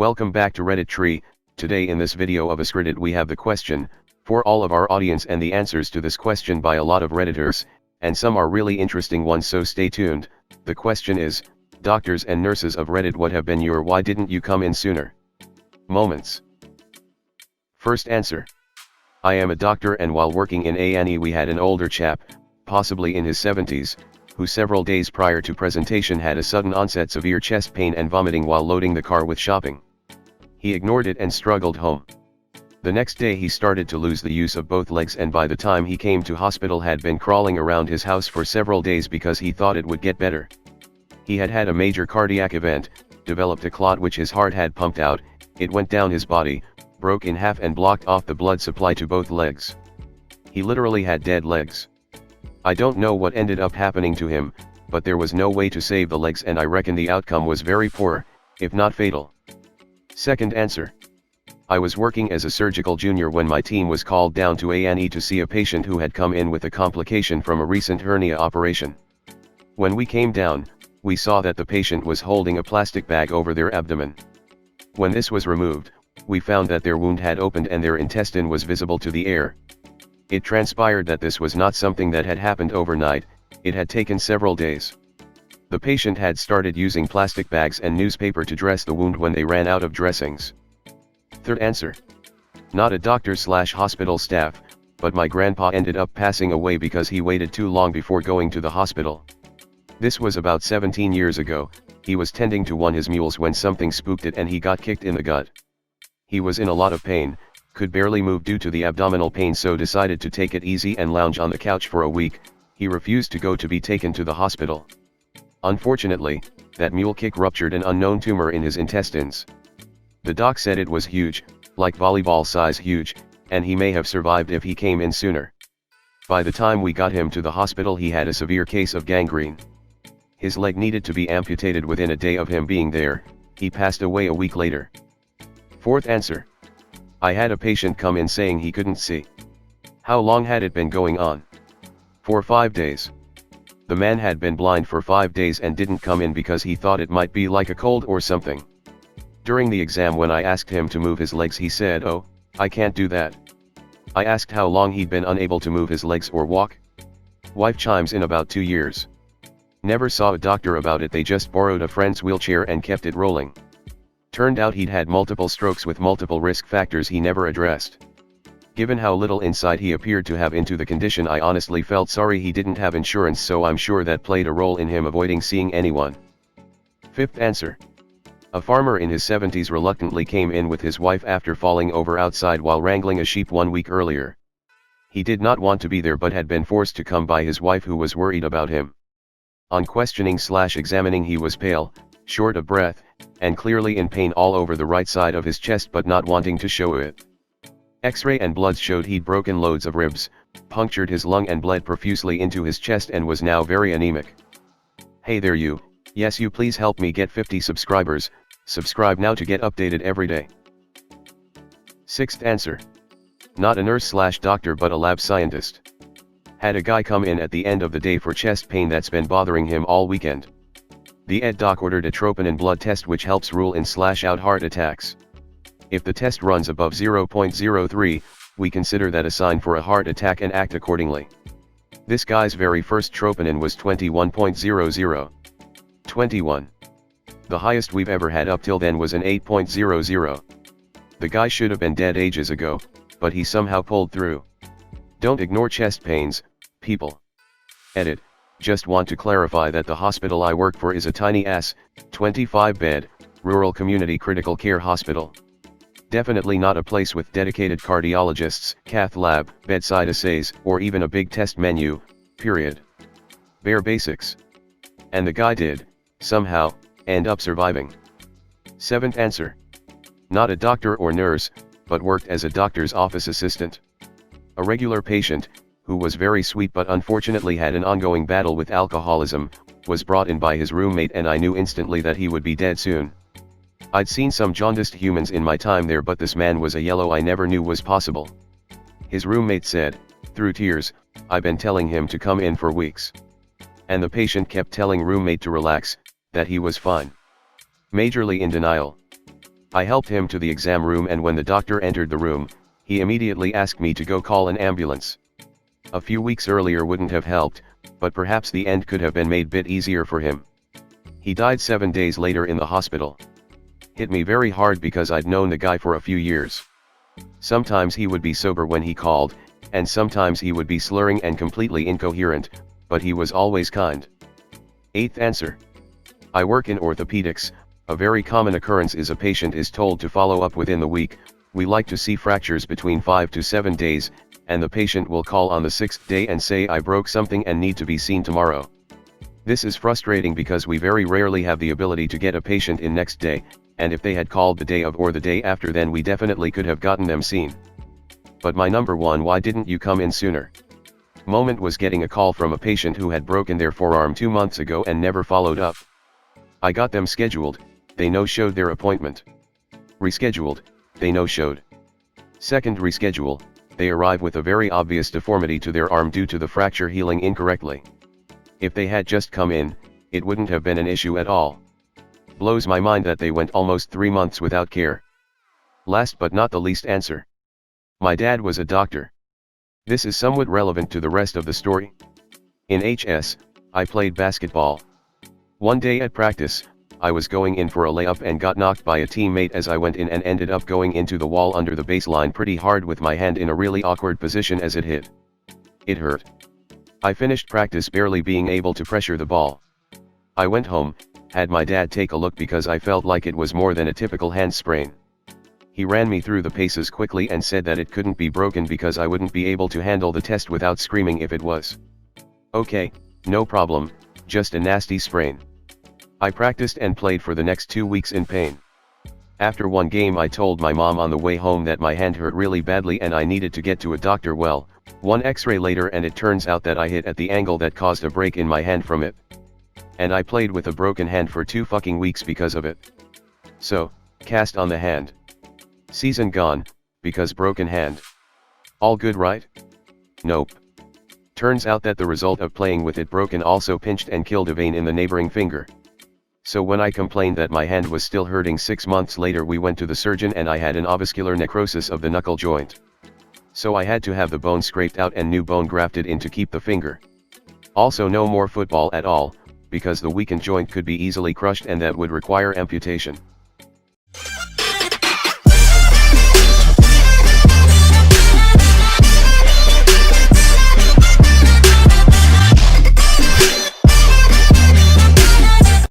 Welcome back to Reddit Tree. Today in this video of askreddit we have the question, for all of our audience, and the answers to this question by a lot of Redditors, and some are really interesting ones, so stay tuned. The question is, doctors and nurses of Reddit, what have been your why didn't you come in sooner moments? First answer. I am a doctor, and while working in A&E we had an older chap, possibly in his 70s, who several days prior to presentation had a sudden onset severe chest pain and vomiting while loading the car with shopping. He ignored it and struggled home. The next day he started to lose the use of both legs, and by the time he came to hospital had been crawling around his house for several days because he thought it would get better. He had had a major cardiac event, developed a clot which his heart had pumped out, it went down his body, broke in half and blocked off the blood supply to both legs. He literally had dead legs. I don't know what ended up happening to him, but there was no way to save the legs, and I reckon the outcome was very poor, if not fatal. Second answer. I was working as a surgical junior when my team was called down to A&E to see a patient who had come in with a complication from a recent hernia operation. When we came down, we saw that the patient was holding a plastic bag over their abdomen. When this was removed, we found that their wound had opened and their intestine was visible to the air. It transpired that this was not something that had happened overnight, it had taken several days. The patient had started using plastic bags and newspaper to dress the wound when they ran out of dressings. Third answer. Not a doctor/hospital staff, but my grandpa ended up passing away because he waited too long before going to the hospital. This was about 17 years ago. He was tending to one of his mules when something spooked it and he got kicked in the gut. He was in a lot of pain, could barely move due to the abdominal pain, so decided to take it easy and lounge on the couch for a week. He refused to go to be taken to the hospital. Unfortunately, that mule kick ruptured an unknown tumor in his intestines. The doc said it was huge, like volleyball size huge, and he may have survived if he came in sooner. By the time we got him to the hospital he had a severe case of gangrene. His leg needed to be amputated within a day of him being there. He passed away a week later. Fourth answer. I had a patient come in saying he couldn't see. How long had it been going on? For 5 days. The man had been blind for 5 days and didn't come in because he thought it might be like a cold or something. During the exam when I asked him to move his legs he said, "Oh, I can't do that." I asked how long he'd been unable to move his legs or walk. Wife chimes in, about 2 years. Never saw a doctor about it, they just borrowed a friend's wheelchair and kept it rolling. Turned out he'd had multiple strokes with multiple risk factors he never addressed. Given how little insight he appeared to have into the condition, I honestly felt sorry he didn't have insurance, so I'm sure that played a role in him avoiding seeing anyone. Fifth answer. A farmer in his 70s reluctantly came in with his wife after falling over outside while wrangling a sheep 1 week earlier. He did not want to be there but had been forced to come by his wife, who was worried about him. On questioning/examining he was pale, short of breath, and clearly in pain all over the right side of his chest, but not wanting to show it. X-ray and bloods showed he'd broken loads of ribs, punctured his lung and bled profusely into his chest and was now very anemic. Hey there you, yes you, please help me get 50 subscribers, subscribe now to get updated every day. Sixth answer. Not a nurse/doctor but a lab scientist. Had a guy come in at the end of the day for chest pain that's been bothering him all weekend. The ed doc ordered a troponin blood test which helps rule in/out heart attacks. If the test runs above 0.03, we consider that a sign for a heart attack and act accordingly. This guy's very first troponin was 21.00. 21. The highest we've ever had up till then was an 8.00. The guy should have been dead ages ago, but he somehow pulled through. Don't ignore chest pains, people. Edit. Just want to clarify that the hospital I work for is a tiny ass, 25-bed, rural community critical care hospital. Definitely not a place with dedicated cardiologists, cath lab, bedside assays, or even a big test menu, period. Bare basics. And the guy did, somehow, end up surviving. Seventh answer. Not a doctor or nurse, but worked as a doctor's office assistant. A regular patient, who was very sweet but unfortunately had an ongoing battle with alcoholism, was brought in by his roommate and I knew instantly that he would be dead soon. I'd seen some jaundiced humans in my time there, but this man was a yellow I never knew was possible. His roommate said, through tears, "I've been telling him to come in for weeks." And the patient kept telling roommate to relax, that he was fine. Majorly in denial. I helped him to the exam room, and when the doctor entered the room, he immediately asked me to go call an ambulance. A few weeks earlier wouldn't have helped, but perhaps the end could have been made bit easier for him. He died 7 days later in the hospital. Hit me very hard because I'd known the guy for a few years. Sometimes he would be sober when he called, and sometimes he would be slurring and completely incoherent, but he was always kind. 8th answer. I work in orthopedics. A very common occurrence is a patient is told to follow up within the week. We like to see fractures between 5 to 7 days, and the patient will call on the 6th day and say, I broke something and need to be seen tomorrow. This is frustrating because we very rarely have the ability to get a patient in next day, and if they had called the day of or the day after, then we definitely could have gotten them seen. But my number one why didn't you come in sooner moment was getting a call from a patient who had broken their forearm 2 months ago and never followed up. I got them scheduled, they no-showed their appointment. Rescheduled, they no-showed. Second reschedule, they arrive with a very obvious deformity to their arm due to the fracture healing incorrectly. If they had just come in, it wouldn't have been an issue at all. Blows my mind that they went almost 3 months without care. Last but not the least answer. My dad was a doctor. This is somewhat relevant to the rest of the story. In HS, I played basketball. One day at practice, I was going in for a layup and got knocked by a teammate as I went in and ended up going into the wall under the baseline pretty hard with my hand in a really awkward position as it hit. It hurt. I finished practice barely being able to pressure the ball. I went home, had my dad take a look because I felt like it was more than a typical hand sprain. He ran me through the paces quickly and said that it couldn't be broken because I wouldn't be able to handle the test without screaming if it was. Okay, no problem, just a nasty sprain. I practiced and played for the next 2 weeks in pain. After one game I told my mom on the way home that my hand hurt really badly and I needed to get to a doctor. Well, one x-ray later and it turns out that I hit at the angle that caused a break in my hand from it. And I played with a broken hand for 2 fucking weeks because of it. So, cast on the hand. Season gone, because broken hand. All good, right? Nope. Turns out that the result of playing with it broken also pinched and killed a vein in the neighboring finger. So when I complained that my hand was still hurting 6 months later, we went to the surgeon and I had an avascular necrosis of the knuckle joint. So I had to have the bone scraped out and new bone grafted in to keep the finger. Also no more football at all, because the weakened joint could be easily crushed and that would require amputation.